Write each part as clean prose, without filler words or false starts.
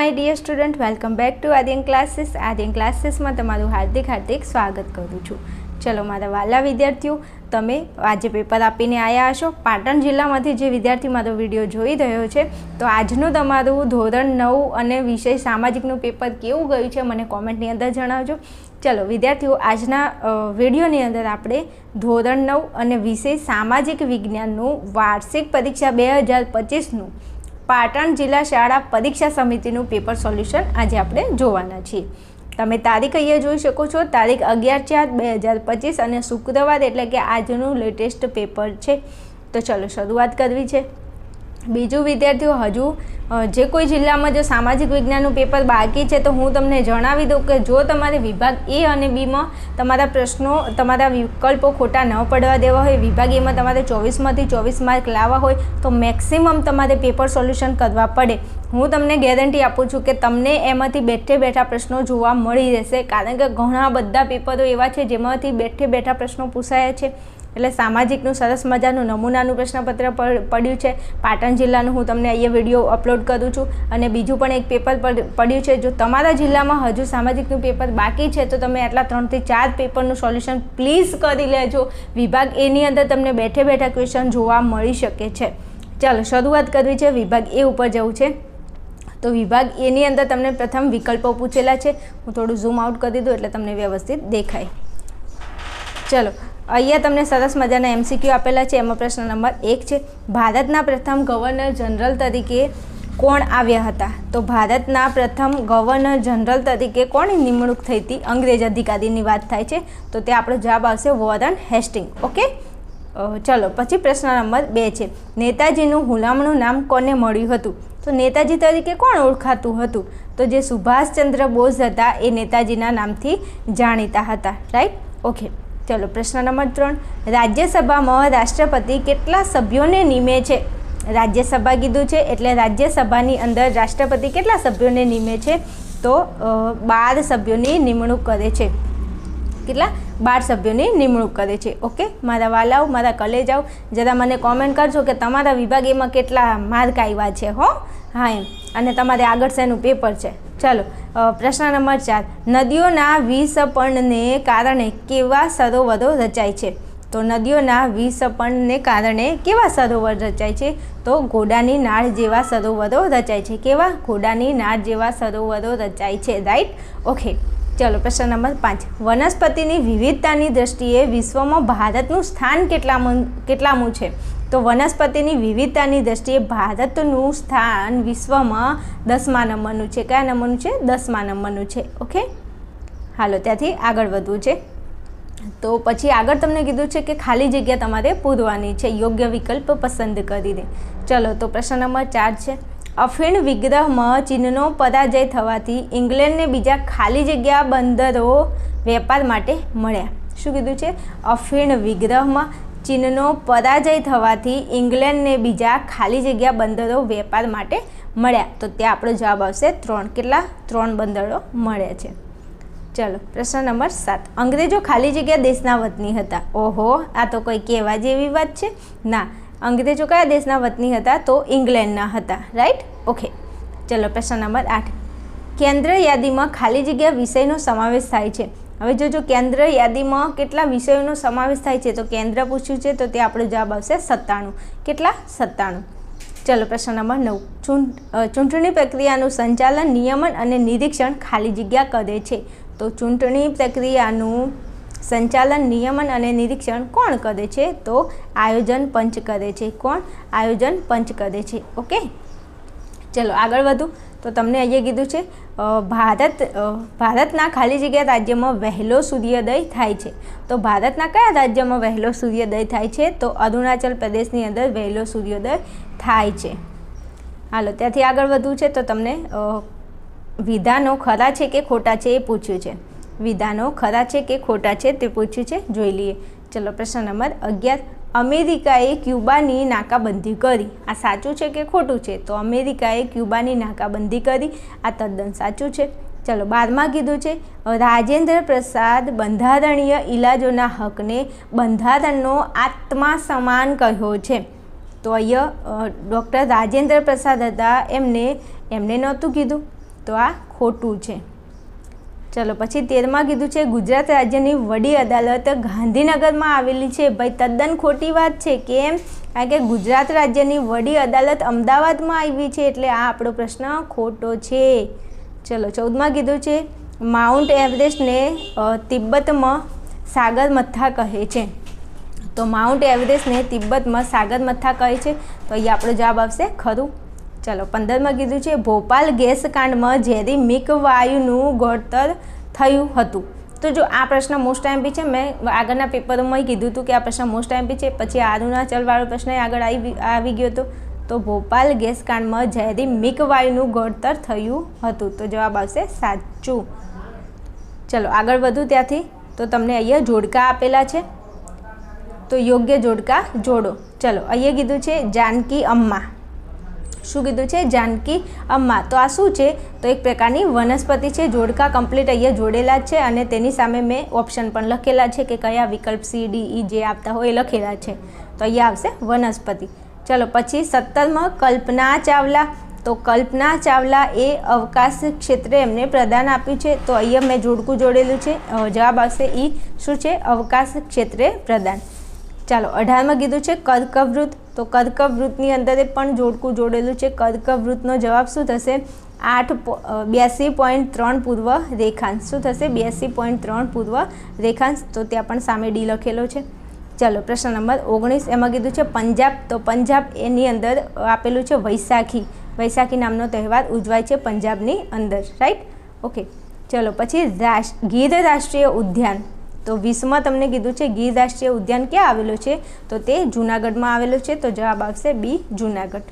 My dear student, welcome back to Aryan Classes में तमारू हार्दिक स्वागत करूँ छूँ। चलो मारा वाला विद्यार्थीओ, तमे आज पेपर आपीने आया हशो। पाटण जिल्लामांथी जे विद्यार्थी मारो विडियो जोई रह्यो छे तो आजनुं तमारुं धोरण 9 अने विषय सामाजिकनुं पेपर केवुं गयुं छे મને કોમેન્ટની અંદર જણાવજો। चलो विद्यार्थीओ, आजना विडियोनी अंदर आपणे धोरण 9 अने विषय सामाजिक विज्ञाननुं वार्षिक परीक्षा 2025नुं पाटण जिला शाळा परीक्षा समितिनुं पेपर सोल्यूशन आज आपणे जोवाना छीए। तमे तारीख अहींया जोई शको छो, तारीख 11/4/2025 अने शुक्रवार एटले के आजनुं लेटेस्ट पेपर छे। तो चलो शुरुआत करवी छे। बीजू विद्यार्थीओ, हजू जे कोई जिल्ला में जो सामाजिक विज्ञान पेपर बाकी है तो हूँ तमने जणावी दूँ कि जो तमारे विभाग ए और बी में तमारा प्रश्नों तमारा विकल्पों खोटा न पड़वा देवा होय, विभाग ए में तमारे 24 में 24 मार्क लावा होय तो मैक्सिमम तमारे पेपर सोल्यूशन करवा पड़े। हूँ तमने गेरंटी आपू छूँ कि तमने एमांथी बैठे बैठा प्रश्नों जोवा मळी रहेशे, कारण के घणा बधा पेपरो एवा छे जेमांथी बैठे बैठा प्रश्नों पूछाया छे। એટલે સામાજિકનું સરસ મજાનું નમૂનાનું પ્રશ્નપત્ર પડ્યું છે પાટણ જિલ્લાનું, હું તમને અહીંયા વિડીયો અપલોડ કરું છું। અને બીજું પણ એક પેપર પડ્યું છે। જો તમારા જિલ્લામાં હજુ સામાજિકનું પેપર બાકી છે તો તમે આટલા 3 થી 4 પેપરનું સોલ્યુશન પ્લીઝ કરી લેજો। વિભાગ એની અંદર તમને બેઠે બેઠા ક્વેશ્ચન જોવા મળી શકે છે। ચાલો શરૂઆત કરવી છે। વિભાગ એ ઉપર જવું છે તો વિભાગ એની અંદર તમને પ્રથમ વિકલ્પો પૂછેલા છે। હું થોડું ઝૂમ આઉટ કરી દઉં એટલે તમને વ્યવસ્થિત દેખાય। ચલો अहींया तमने सरस मजाना एमसीक्यू आपेला छे। एमां प्रश्न नंबर 1 छे, भारतना प्रथम गवर्नर जनरल तरीके कोण आव्या हता? तो भारतना प्रथम गवर्नर जनरल तरीके कोणी निमणूक थई हती? अंग्रेज अधिकारीनी वात थाय छे तो ते आपणो जवाब आवशे वॉरेन हेस्टिंग। ओके, चलो पछी प्रश्न नंबर 2 छे, नेताजीनुं हुलामणुं नाम कोने मळ्युं हतुं? तो नेताजी तरीके कोण ओळखातुं हतुं? तो जे सुभाषचंद्र बोस हता ए नेताजीना नामथी जाणीता हता। Right, okay. चलो प्रश्न नंबर 3, राज्यसभा में राष्ट्रपति केटला सभ्योने निमे छे? राज्यसभा कीधुं छे एटले राज्यसभानी अंदर राष्ट्रपति केटला सभ्योने निमे छे? तो 12 सभ्योनी निमणूक करे छे। केटला? 12 सभ्योनी निमणूक करे छे। ओके मारा वालाओ, मारा कलेजाओ, जरा मने कॉमेंट करजो कि तमारा विभाग एमां केटला मार्क आव्या छे। हो हाँ एम, अने तमारे आगळ शेनुं पेपर छे। चलो प्रश्न नंबर 4, नदीओना विसर्पणने कारणे केवा सरोवरो रचाय छे? तो नदीओना विसर्पणने कारणे केवा सरोवर रचाय छे? तो घोडानी नाळ जेवा सरोवरो रचाय छे। केवा? घोडानी नाळ जेवा सरोवरो रचाय छे। Right, okay. चलो प्रश्न नंबर 5, वनस्पतिनी विविधतानी दृष्टिए विश्वमां भारतनुं स्थान केटलामुं छे? तो वनस्पतिनी विविधतानी दृष्टिए भारतनुं स्थान विश्वमां 10मा नंबरनुं छे। क्या नंबरनुं छे? 10मा नंबरनुं छे। ओके, हालो त्याथी आगळ वधवुं छे। तो पछी आगळ तमने कीधुं छे कि खाली जग्या तमारे पूरवानी छे, योग्य विकल्प पसंद करीने। चलो तो प्रश्न नंबर 4 छे, अफीण विग्रह में चीननो पराजय थवाथी इंग्लेंड ने बीजा खाली जग्या बंदरो वेपार माटे मळ्या। शुं कीधुं छे? अफीण विग्रह में चीननो पराजय थवाथी इंग्लेंड ने बीजा खाली जग्या बंदरो वेपार माटे मळ्या। तो त्या आपणो जवाब आवशे 3। केटला? 3 बंदरो मळ्या छे। चलो प्रश्न नंबर 7, अंग्रेजो खाली जग्या देशना वतनी हता? ओहो, आ तो कोई कहेवा जेवी वात छे ना। अंग्रेजो कया देशना वतनी हता? तो इंग्लेंडना हता। Right, okay. चलो प्रश्न नंबर 8, केंद्र यादी में खाली जग्या विषयनो समावेश थाय छे। हवे जो केंद्र यादी में केटला विषयों समावेश थाय छे? तो केंद्र पूछ्युं छे तो ते आपणो जवाब आवशे 97। केटला? 97। चलो प्रश्न नंबर 9, चूंटणी प्रक्रियानुं संचालन, नियमन अने निरीक्षण खाली जग्या करे छे? तो चूंटणी प्रक्रियानुं संचालन, नियमन अने निरीक्षण कोण करे छे? तो आयोजन पंच करे छे। कोण? आयोजन पंच करे छे। ओके, चलो आगळ वधू। तो तमने अहींया कीधुं छे भारतना खाली जग्या राज्य में वहेलो सूर्योदय थाय छे। तो भारतना कया राज्य में वहेलो सूर्योदय थाय छे? तो अरुणाचल प्रदेशनी अंदर वहेलो सूर्योदय थाय छे। हालो त्याथी आगळ वधवुं छे। तो तमने विधानो खरा छे के खोटा छे ए पूछ्युं छे। विधानो खरा छे के खोटा छे ते पूछ्युं छे, जोई लीए। चलो प्रश्न नंबर 11, अमेरिकाए क्यूबानी नाकाबंधी करी। आ साचुं छे के खोटुं छे? तो अमेरिकाए क्यूबानी नाकाबंधी करी, आ तद्दन साचुं छे। चलो 12मां कीधुं छे, राजेन्द्र प्रसाद बंधारणीय इलाजोना हकने बंधारणनो आत्मा समान कह्यो छे। तो अहींया डॉक्टर राजेन्द्र प्रसाद हता एमने नहोतुं कीधुं, તો આ ખોટું છે. ચલો પછી 13માં કીધું છે ગુજરાત રાજ્યની વડી અદાલત ગાંધીનગરમાં આવેલી છે. ભાઈ તદ્દન ખોટી વાત છે. કેમ? કારણ કે ગુજરાત રાજ્યની વડી અદાલત અમદાવાદમાં આવી છે, એટલે આ આપણો પ્રશ્ન ખોટો છે. ચલો 14માં કીધું છે માઉન્ટ એવરેસ્ટને તિબ્બતમાં સાગરમથા કહે છે. તો માઉન્ટ એવરેસ્ટને તિબ્બતમાં સાગરમથા કહે છે, તો અહીંયા આપણો જવાબ આવશે ખરું. ચલો 15માં કીધું છે ભોપાલ ગેસ કાંડમાં ઝેરી મિક વાયુનું ગળતર થયું હતું. તો જો આ પ્રશ્ન મોસ્ટ એમપી છે, મેં આગળના પેપરોમાં કીધું હતું કે આ પ્રશ્ન મોસ્ટ એમપી છે. પછી અરુણાચલવાળો પ્રશ્ન આગળ આવી ગયો હતો. તો ભોપાલ ગેસ કાંડમાં ઝેરી મિક વાયુનું ગળતર થયું હતું, તો જવાબ આવશે સાચું. ચલો આગળ વધું ત્યાંથી. તો તમને અહીંયા જોડકા આપેલા છે, તો યોગ્ય જોડકા જોડો. ચલો અહીંયા કીધું છે જાનકી અમ્મા. શું કીધું છે? જાનકી અમ્મા. તો આ શું છે? તો એક પ્રકારની વનસ્પતિ છે. જોડકા કમ્પ્લીટ અહીંયા જોડેલા જ છે અને તેની સામે મેં ઓપ્શન પણ લખેલા છે કે કયા વિકલ્પ C, D, E જે આપતા હોય એ લખેલા છે. તો અહીંયા આવશે વનસ્પતિ. ચલો પછી 17માં કલ્પના ચાવલા. તો કલ્પના ચાવલા એ અવકાશ ક્ષેત્રે એમને પ્રદાન આપ્યું છે, તો અહીંયા મેં જોડકું જોડેલું છે. જવાબ આવશે E. શું છે? અવકાશ ક્ષેત્રે પ્રદાન. ચાલો 18માં કીધું છે કર્કવૃત. તો કર્કવૃતની અંદર પણ જોડકું જોડેલું છે. કર્કવૃતનો જવાબ શું થશે? 82.3 પૂર્વ રેખાંશ. શું થશે? 82.3 પૂર્વ રેખાંશ. તો ત્યાં પણ સામે D લખેલો છે. ચલો પ્રશ્ન નંબર 19, એમાં કીધું છે પંજાબ. તો પંજાબ એની અંદર આપેલું છે વૈશાખી. વૈશાખી નામનો તહેવાર ઉજવાય છે પંજાબની અંદર, રાઈટ? ઓકે. ચલો પછી ગીર રાષ્ટ્રીય ઉદ્યાન. તો 20માં તમને કીધું છે ગીર રાષ્ટ્રીય ઉદ્યાન ક્યાં આવેલું છે? તો તે જૂનાગઢમાં આવેલું છે, તો જવાબ આવશે B, જૂનાગઢ.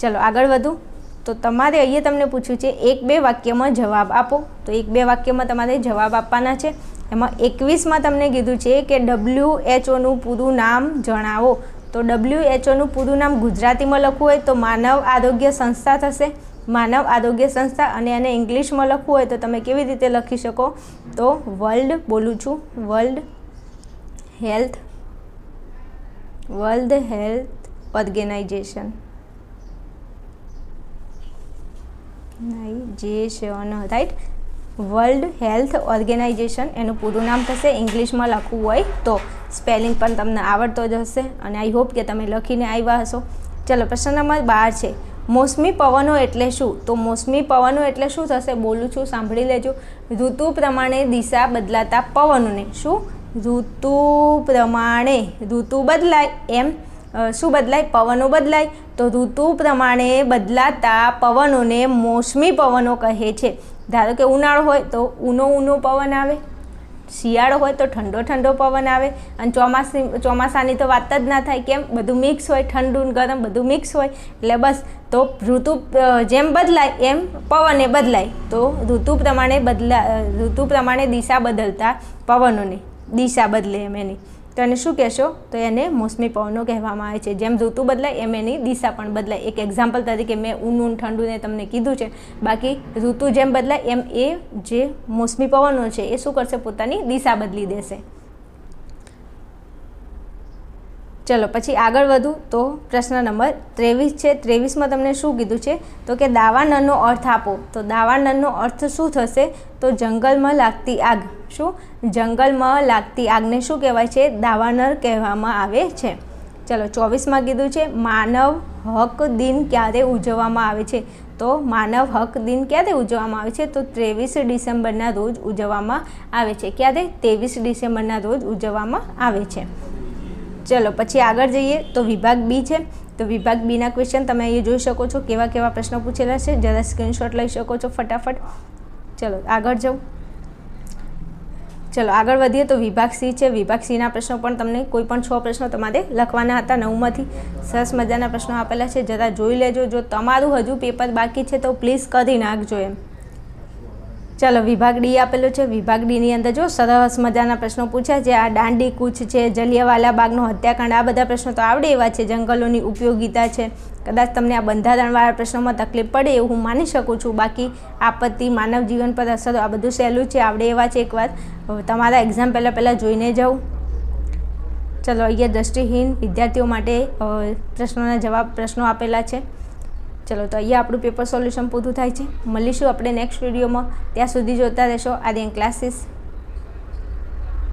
ચલો આગળ વધું. તો તમારે અહીંયા તમને પૂછ્યું છે 1-2 વાક્યમાં જવાબ આપો. તો 1-2 વાક્યમાં તમારે જવાબ આપવાના છે. એમાં 21માં તમને કીધું છે કે WHO પૂરું નામ જણાવો. તો WHO પૂરું નામ ગુજરાતીમાં લખવું હોય તો માનવ આરોગ્ય સંસ્થા થશે. માનવ આરોગ્ય સંસ્થા. અને એને ઇંગ્લિશમાં લખવું હોય તો તમે કેવી રીતે લખી શકો? તો World Health Organization, right? World Health Organization એનું પૂરું નામ થશે. ઇંગ્લિશમાં લખવું હોય તો સ્પેલિંગ પણ તમને આવડતો જ હશે અને આઈ હોપ કે તમે લખીને આવ્યા હશો. ચલો પ્રશ્ન નંબર 12 છે મોસમી પવનો એટલે શું? તો મોસમી પવનો એટલે શું થશે? બોલું છું, સાંભળી લેજો. ઋતુ પ્રમાણે દિશા બદલાતા પવનોને શું? ઋતુ પ્રમાણે ઋતુ બદલાય એમ શું બદલાય? પવનો બદલાય. તો ઋતુ પ્રમાણે બદલાતા પવનોને મોસમી પવનો કહે છે. ધારો કે ઉનાળો હોય તો ઊનો પવન આવે, શિયાળો હોય તો ઠંડો પવન આવે, અને ચોમાસાની તો વાત જ ના થાય. કેમ? બધું મિક્સ હોય, ઠંડુ ને ગરમ બધું મિક્સ હોય. એટલે બસ તો ઋતુ જેમ બદલાય એમ પવને બદલાય. તો ઋતુ પ્રમાણે દિશા બદલતા પવનોને દિશા બદલે એમ એની, તો એને શું કહેશો? તો એને મોસમી પવનો કહેવામાં આવે છે. જેમ ઋતુ બદલાય એમ એની દિશા પણ બદલાય. એક એક્ઝામ્પલ તરીકે મેં ઊનું ઠંડુને તમને કીધું છે. બાકી ઋતુ જેમ બદલાય એમ એ જે મોસમી પવનો છે એ શું કરશે? પોતાની દિશા બદલી દેશે. ચલો પછી આગળ વધું. તો પ્રશ્ન નંબર 23 છે. 23માં તમને શું કીધું છે? તો કે દાવાનળનો અર્થ આપો. તો દાવાનળનો અર્થ શું થશે? તો જંગલમાં લાગતી આગ. શું? જંગલમાં લાગતી આગને શું કહેવાય છે? દાવાનળ કહેવામાં આવે છે. ચલો 24માં કીધું છે માનવ હક દિન ક્યારે ઉજવવામાં આવે છે? તો માનવ હક દિન ક્યારે ઉજવવામાં આવે છે? તો 23 ડિસેમ્બરના રોજ ઉજવવામાં આવે છે. ક્યારે? 23 ડિસેમ્બરના રોજ ઉજવવામાં આવે છે. ચલો પછી આગળ જઈએ. તો વિભાગ B છે. તો વિભાગ બીના ક્વેશ્ચન તમે અહીં જોઈ શકો છો. કેવા પ્રશ્નો પૂછેલા છે, જરા સ્ક્રીનશોટ લઈ શકો છો ફટાફટ. ચલો આગળ જાઉં. ચલો આગળ વધીએ. તો વિભાગ C છે. વિભાગ Cના પ્રશ્નો પણ તમને કોઈ પણ 6 પ્રશ્નો તમારે લખવાના હતા 9માંથી. સરસ મજાના પ્રશ્નો આપેલા છે, જરા જોઈ લેજો. જો તમારું હજુ પેપર બાકી છે તો પ્લીઝ કરી નાખજો એમ. ચલો વિભાગ D આપેલો છે. વિભાગ Dની અંદર જો સરસ મજાના પ્રશ્નો પૂછ્યા છે. આ દાંડી કૂચ છે, જલિયાવાલા બાગનો હત્યાકાંડ, આ બધા પ્રશ્નો તો આવડે એવા છે. જંગલોની ઉપયોગિતા છે. કદાચ તમને આ બંધારણવાળા પ્રશ્નોમાં તકલીફ પડે એવું હું માની શકું છું. બાકી આપત્તિ, માનવ જીવન પર અસરો, આ બધું સહેલું છે, આવડે એવા છે. એકવાર તમારા એક્ઝામ પહેલાં જોઈને જાઉં. ચલો અહીંયા દ્રષ્ટિહીન વિદ્યાર્થીઓ માટે પ્રશ્નો આપેલા છે. ચલો તો અહીંયા આપણું પેપર સોલ્યુશન પૂરું થાય છે. મળીશું આપણે નેક્સ્ટ વિડીયોમાં. ત્યાં સુધી જોતા રહેશો આર્યન ક્લાસીસ.